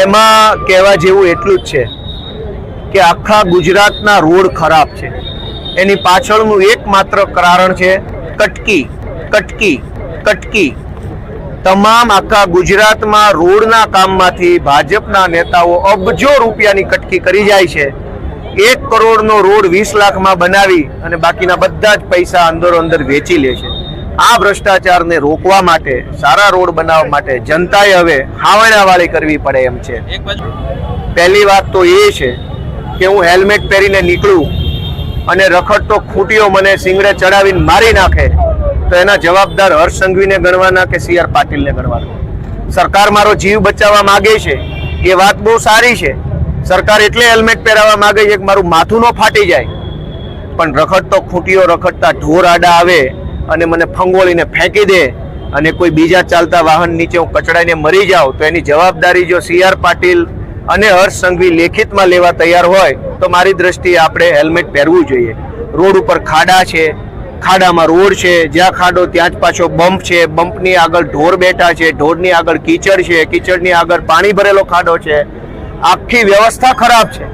એમાં કહેવા જેવું એટલું જ છે કે આખા ગુજરાતના રોડ ખરાબ છે. એની પાછળનું એકમાત્ર કારણ છે કટકી કટકી કટકી. તમામ આખા ગુજરાતમાં રોડના કામમાંથી ભાજપના નેતાઓ અબજો રૂપિયાની કટકી કરી જાય છે. 1 કરોડનો રોડ 20 લાખમાં બનાવી અને બાકીના બધા જ પૈસા અંદરો અંદર વેચી લે છે. આ ભ્રષ્ટાચારને રોકવા માટે, સારા રોડ બનાવવા માટે જનતાએ હવે હાવણાવાળી કરવી પડે એમ છે. પહેલી વાત તો એ છે કે હું હેલ્મેટ પહેરીને નીકળું અને રખડતો ખૂટીઓ મને સિંગડે ચડાવીને મારી નાખે તો એના જવાબદાર હર્ષ સંઘવીને ગણવાના કે CR પાટીલને ગણવાના. સરકાર મારો જીવ બચાવવા માંગે છે એ વાત બહુ સારી છે. સરકાર એટલે હેલ્મેટ પહેરાવવા માંગે છે કે મારું માથું ન ફાટી જાય, પણ રખડતો ખૂટીઓ, રખડતા ઢોર આડા આવે અને મને ફંગોળીને ફેંકી દે અને કોઈ બીજા ચાલતા વાહન નીચે હું કચડાઈને મરી જાઉં તો એની જવાબદારી જો CR પાટીલ અને હર્ષ સંઘવી લેખિતમાં લેવા તૈયાર હોય તો મારી દ્રષ્ટિએ આપણે હેલ્મેટ પહેરવું જોઈએ. રોડ ઉપર ખાડા છે, ખાડામાં રોડ છે, જ્યાં ખાડો ત્યાં જ પાછો બમ્પ છે, બમ્પની આગળ ઢોર બેઠા છે, ઢોરની આગળ કીચડ છે, કીચડની આગળ પાણી ભરેલો ખાડો છે. આખી વ્યવસ્થા ખરાબ છે.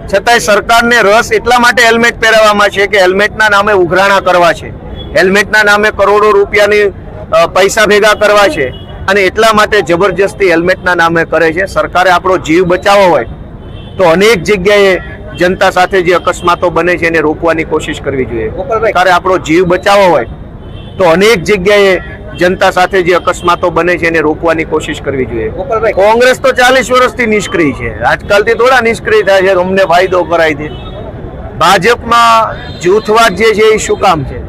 છતાંય સરકારને રસ એટલા માટે હેલ્મેટ પહેરાવવામાં છે કે હેલ્મેટના નામે ઉઘરાણા કરવા છે, હેલ્મેટના નામે કરોડો રૂપિયાની પૈસા ભેગા કરવા છે અને એટલા માટે જબરજસ્તી હેલ્મેટના નામે કરે છે. સરકારે આપણો જીવ બચાવવો હોય તો અનેક જગ્યાએ જનતા સાથે જે અકસ્માતો બને છે એને રોકવાની કોશિશ કરવી જોઈએ. સરકારે આપણો જીવ બચાવવો હોય તો અનેક જગ્યાએ જનતા સાથે જે અકસ્માતો બને છે એને રોકવાની કોશિશ કરવી જોઈએ. કોંગ્રેસ તો 40 વર્ષથી નિષ્ક્રિય છે, આજકાલથી થોડા નિષ્ક્રિય થાય છે, અમને ફાયદો કરાવી દે. ભાજપમાં જૂથવાદ જે છે એ શું કામ છે?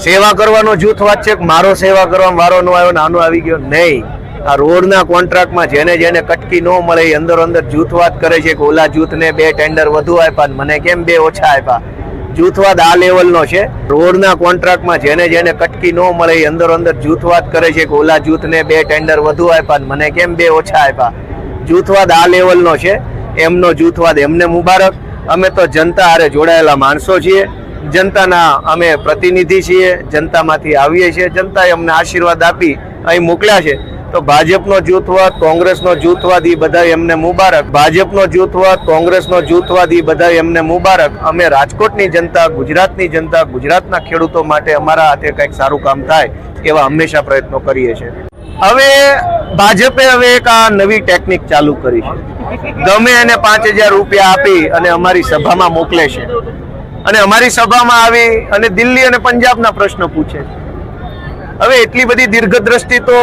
સેવા કરવાનો જૂથવાદ છે, મારો સેવા કરવાનો વારો ન આવ્યો, નાનો આવી ગયો નહીં. આ રોડના કોન્ટ્રાક્ટમાં જેને જેને કટકી ન મળે એ અંદર અંદર જૂથવાદ કરે છે કે ઓલા જૂથને 2 ટેન્ડર વધુ આપ્યા, મને કેમ 2 ઓછા આપ્યા. જૂથવાદ આ લેવલનો છે. રોડના કોન્ટ્રાક્ટમાં જેને જેને કટકી ન મળે એ અંદર અંદર જૂથવાદ કરે છે કે ઓલા જૂથને 2 ટેન્ડર વધુ આપ્યા, મને કેમ 2 ઓછા આપ્યા. જૂથવાદ આ લેવલનો છે. એમનો જૂથવાદ એમને મુબારક. અમે તો જનતા હારે જોડાયેલા માણસો છીએ, જનતાના અમે પ્રતિનિધિ છીએ, જનતામાંથી આવીએ છીએ. જનતાએ અમને આશીર્વાદ આપી અહીં મોકલ્યા છે તો ભાજપનો જૂથવાદ, કોંગ્રેસનો જૂથવાદ એ બધા એમને મુબારક. ભાજપનો જૂથવાદ, કોંગ્રેસનો જૂથવાદ એ બધા એમને મુબારક. અમે રાજકોટની જનતા, ગુજરાતની જનતા, ગુજરાતના ખેડૂતો માટે અમારા હાથે કંઈક સારું કામ થાય એવા હંમેશા પ્રયત્નો કરીએ છીએ. હવે ભાજપે એક આ નવી ટેકનિક ચાલુ કરી છે. ગમે એને 5000 રૂપિયા આપી અને અમારી સભામાં મોકલે છે અને અમારી સભામાં આવી અને દિલ્હી અને પંજાબના પ્રશ્નો પૂછે. હવે એટલી બધી દીર્ઘદ્રષ્ટિ તો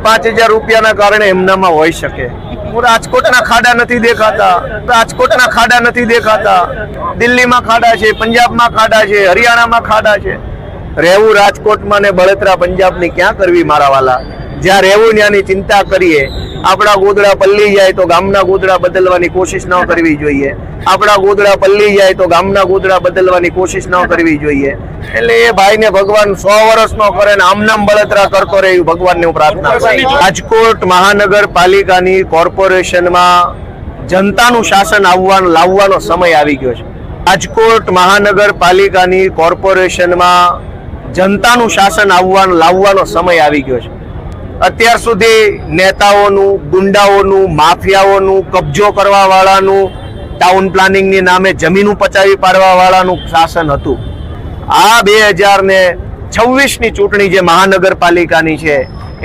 5000 રૂપિયાના કારણે એમનામાં હોઈ શકે. રાજકોટના ખાડા નથી દેખાતા, રાજકોટના ખાડા નથી દેખાતા, દિલ્હીમાં ખાડા છે, પંજાબમાં ખાડા છે, હરિયાણામાં ખાડા છે. રહેવું રાજકોટમાં ને બળતરા પંજાબની ક્યાં કરવી મારા વાલા? જ્યાં રહેવું ત્યાંની ચિંતા કરીએ. આપણા ગોદડા પલ્લી જાય તો ગામના ગોદડા બદલવાની કોશિશ ન કરવી જોઈએ. આપણા ગોદડા પલ્લી જાય તો ગામના ગોદડા બદલવાની કોશિશ ન કરવી જોઈએ. એટલે એ ભાઈને ભગવાન 100 વર્ષ નો કરે ને આમનામ બળતરા કરતો રહે એવું ભગવાનને હું પ્રાર્થના કરું. રાજકોટ મહાનગરપાલિકાની કોર્પોરેશનમાં જનતાનું શાસન લાવવાનો સમય આવી ગયો છે. રાજકોટ મહાનગરપાલિકાની કોર્પોરેશનમાં જનતાનું શાસન લાવવાનો સમય આવી ગયો છે. અત્યાર સુધી નેતાઓનું, ગુંડાઓનું, માફિયાઓનું, કબજો કરવા વાળાનું, ટાઉન પ્લાનિંગની નામે જમીનો પચાવી પાડવા વાળાનું શાસન હતું. આ 2026ની ચૂંટણી જે મહાનગરપાલિકાની છે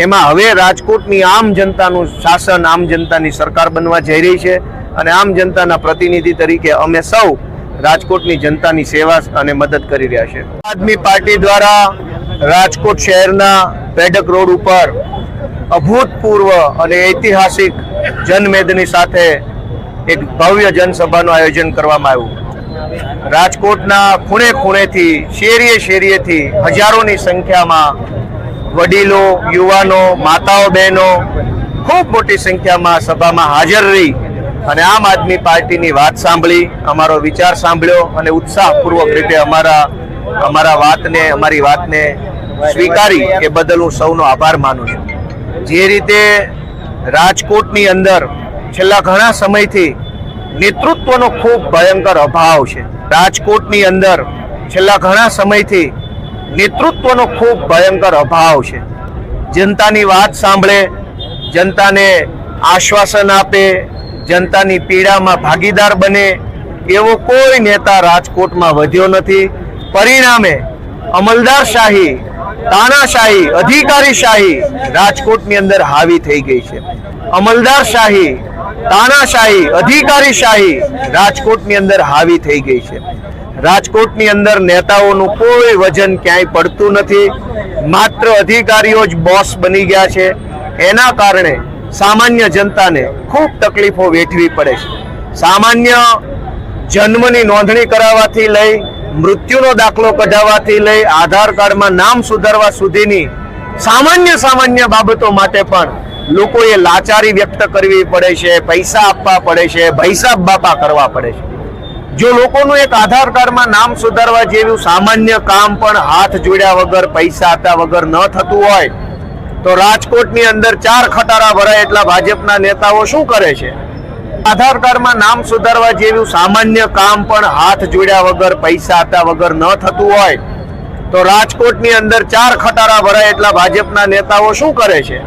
એમાં હવે રાજકોટની આમ જનતાનું શાસન, આમ જનતાની સરકાર બનવા જઈ રહી છે અને આમ જનતાના પ્રતિનિધિ તરીકે અમે સૌ રાજકોટની જનતાની સેવા અને મદદ કરી રહ્યા છે. આદમી પાર્ટી દ્વારા રાજકોટ શહેરના પેડક રોડ ઉપર અભૂતપૂર્વ અને ઐતિહાસિક જનમેદની સાથે એક ભવ્ય જનસભાનું આયોજન કરવામાં આવ્યું. રાજકોટના ખૂણે ખૂણેથી, શેરીએ શેરીએથી હજારોની સંખ્યામાં વડીલો, યુવાનો, માતાઓ, બહેનો ખૂબ મોટી સંખ્યામાં સભામાં હાજર રહી અને આમ આદમી પાર્ટીની વાત સાંભળી, અમારો વિચાર સાંભળ્યો અને ઉત્સાહપૂર્વક રીતે અમારી વાતને સ્વીકારી એ બદલ હું સૌનો આભાર માનું છું. જે રીતે રાજકોટની અંદર છેલ્લા ઘણા સમયથી નેતૃત્વનો ખૂબ ભયંકર અભાવ છે. રાજકોટની અંદર છેલ્લા ઘણા સમયથી નેતૃત્વનો ખૂબ ભયંકર અભાવ છે. જનતાની વાત સાંભળે, જનતાને આશ્વાસન આપે, જનતાની પીડામાં ભાગીદાર બને એવો કોઈ નેતા રાજકોટમાં વધ્યો નથી. પરિણામે અમલદારશાહી, તાનાશાહી, અધિકારીશાહી રાજકોટની અંદર હાવી થઈ ગઈ છે. અમલદારશાહી, તાનાશાહી, અધિકારીશાહી રાજકોટની અંદર હાવી થઈ ગઈ છે. રાજકોટની અંદર નેતાઓનું કોઈ વજન ક્યાંય પડતું નથી. માત્ર અધિકારીઓ જ બોસ બની ગયા છે. એના કારણે સામાન્ય જનતાને ખૂબ તકલીફો વેઠવી પડે છે. સામાન્ય જન્મની નોંધણી કરાવવાથી લઈ, મૃત્યુનો દાખલો કઢાવવાથી લઈ, આધાર કાર્ડમાં નામ સુધારવા સુધીની સામાન્ય બાબતો માટે પણ લોકોએ લાચારી વ્યક્ત કરવી પડે છે, પૈસા આપવા પડે છે, ભૈસાબ બાપા કરવા પડે છે. જો લોકોનું એક આધાર કાર્ડમાં નામ સુધારવા જેવું સામાન્ય કામ પણ હાથ જોડ્યા વગર, પૈસા આપ્યા વગર ન થતું હોય તો રાજકોટની અંદર 4 ખટારા ભરાય એટલા ભાજપના નેતાઓ શું કરે છે? આધાર કાર્ડમાં નામ સુધારવા જેવું સામાન્ય કામ પણ હાથ જોડ્યા વગર, પૈસા આપ્યા વગર ન થતું હોય તો રાજકોટની અંદર 4 ખટારા ભરાય એટલા ભાજપના નેતાઓ શું કરે છે?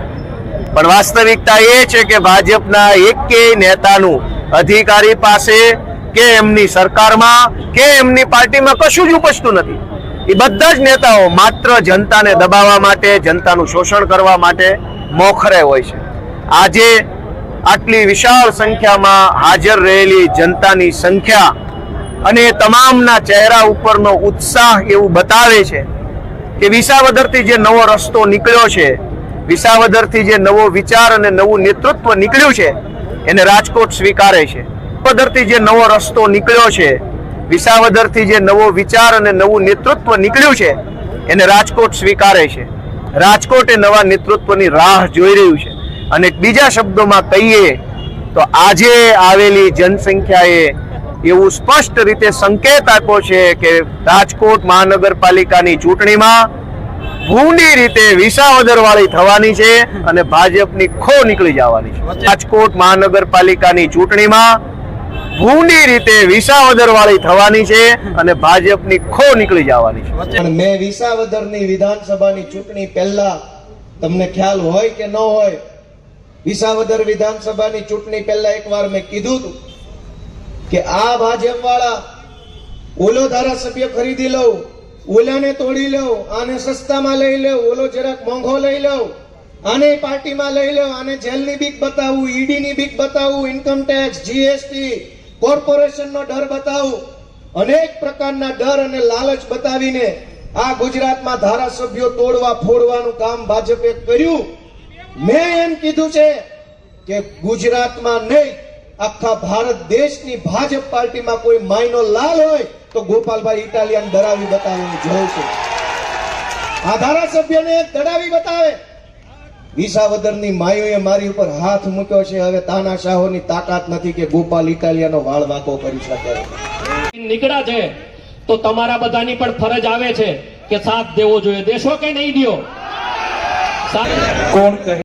પણ વાસ્તવિકતા એ છે કે ભાજપના એકેય નેતાનું અધિકારી પાસે કે એમની સરકારમાં કે એમની પાર્ટીમાં કશું જ ઉપજતું નથી. એ બધા જ નેતાઓ માત્ર જનતાને દબાવવા માટે, જનતાનું શોષણ કરવા માટે મોખરે હોય છે. આજે આટલી વિશાળ સંખ્યામાં હાજર રહેલી જનતાની સંખ્યા અને તમામના ચહેરા ઉપરનો ઉત્સાહ એવું બતાવે છે કે વિસાવદરથી જે નવો રસ્તો નીકળ્યો છે, વિસાવદરથી જે નવો વિચાર અને નવું નેતૃત્વ નીકળ્યું છે એને રાજકોટ સ્વીકારે છે. વિસાવદરથી જે નવો રસ્તો નીકળ્યો છે, વિસાવદરથી જે નવો વિચાર અને નવું નેતૃત્વ નીકળ્યું છે એને રાજકોટ સ્વીકારે છે. રાજકોટ એ નવા નેતૃત્વની રાહ જોઈ રહ્યું છે. અને બીજા શબ્દોમાં કહીએ તો આજે આવેલી જનસંખ્યાએ એવું સ્પષ્ટ રીતે સંકેત આપ્યો છે કે રાજકોટ મહાનગરપાલિકાની ચૂંટણીમાં ભૂંડી રીતે વિસાવદર વાળી થવાની છે અને ભાજપની ખો નીકળી જવાની છે. રાજકોટ મહાનગરપાલિકાની ચૂંટણીમાં ભૂંડી રીતે વિસાવદર વાળી થવાની છે અને ભાજપની ખો નીકળી જવાની છે. મેં વિસાવદરની વિધાનસભાની ચૂંટણી પહેલા, તમને ખ્યાલ હોય કે ન હોય, વિસાવદર વિધાનસભાની ચૂંટણી પહેલા એકવાર મેં કીધું હતું કે આ ભાજપ વાળા ઓલો ધારાસભ્ય ખરીદી લઉં, ઓલાને તોડી લઉં, આને સસ્તામાં લઈ લઉં, ઓલો જરાક મોંઘો લઈ લઉં, આને પાર્ટીમાં લઈ લઉં, આને જેલની બીક બતાવું, ઈડીની બીક બતાવું, ઇન્કમ ટેક્સ, જીએસટી, કોર્પોરેશનનો ડર બતાવું, અનેક પ્રકારના ડર અને લાલચ બતાવીને આ ગુજરાતમાં ધારાસભ્યો તોડવા ફોડવાનું કામ ભાજપે કર્યું. મેં એમ કીધું છે કે ગુજરાતમાં નહીં, આખા ભારત દેશની ભાજપ પાર્ટીમાં કોઈ માયનો લાલ હોય તો ગોપાલભાઈ ઇટાલિયન ડરાવી બતાવે જોઉં છું. આ ધારાસભ્યને ડરાવી બતાવે. વિસાવદરની માયોએ મારી ઉપર હાથ મૂક્યો છે. હવે તાનાશાહોની તાકાત નથી કે ગોપાલ ઇટાલિયાનો વાળ વાંકો કરી શકે. નીકળ્યા છે તો તમારા બધાની પણ ફરજ આવે છે કે સાથ દેવો જોઈએ. દેશો કે નહીં દો? કોણ કહે